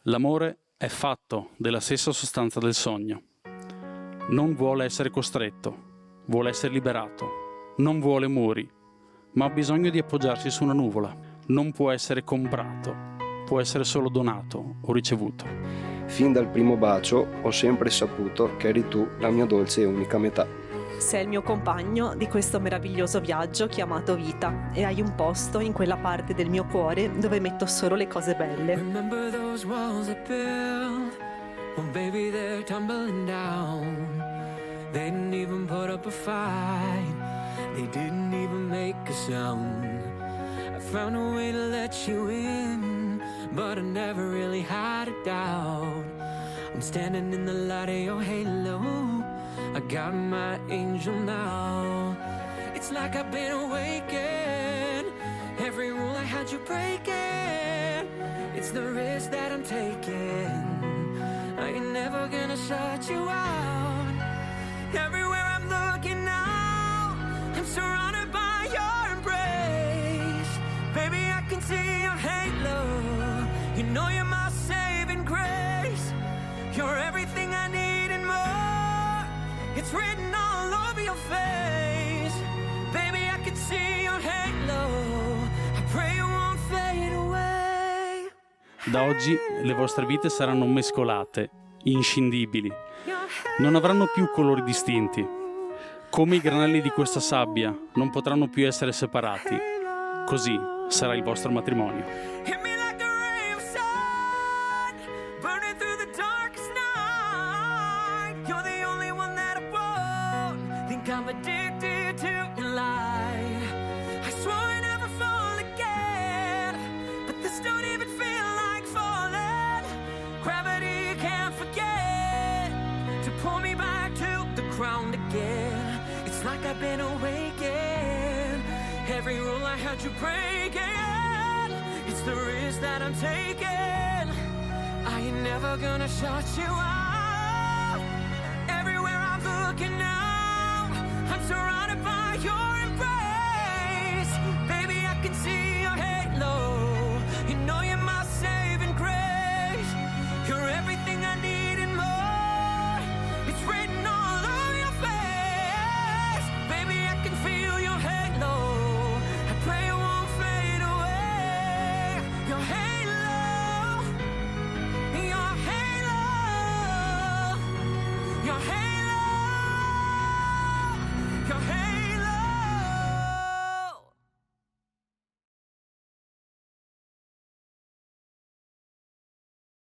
L'amore è fatto della stessa sostanza del sogno. Non vuole essere costretto, vuole essere liberato, non vuole muri, ma ha bisogno di appoggiarsi su una nuvola. Non può essere comprato, può essere solo donato o ricevuto. Fin dal primo bacio ho sempre saputo che eri tu la mia dolce e unica metà. Sei il mio compagno di questo meraviglioso viaggio chiamato vita e hai un posto in quella parte del mio cuore dove metto solo le cose belle. Remember those walls I built? Well, baby, they're tumbling down. They didn't even put up a fight. They didn't even make a sound. I found a way to let you in, but I never really had a doubt. I'm standing in the light of your halo. I got my angel now. It's like I've been awakened. Every rule I had you breaking. It's the risk that I'm taking. I ain't never gonna shut you out. Everywhere I'm looking now, I'm surrounded by your embrace. Baby, I can see your halo. You know you're my saving grace. You're everything I need and more. It's written all over your face. Baby, I can see your halo. I pray you won't fade away. Da oggi le vostre vite saranno mescolate, inscindibili. Non avranno più colori distinti. Come i granelli di questa sabbia non potranno più essere separati. Così sarà il vostro matrimonio. Hit me like a ray of sun, burning through the darkest night. You're the only one that I want. Think I'm addicted to your light. I swore I'd never fall again, but this don't even feel like falling. Gravity can't forget to pull me back to the ground again. It's like I've been awakened. Every rule I had you breaking. It's the risk that I'm taking. I ain't never gonna shut you out. Everywhere I'm looking now, I'm surrounded by your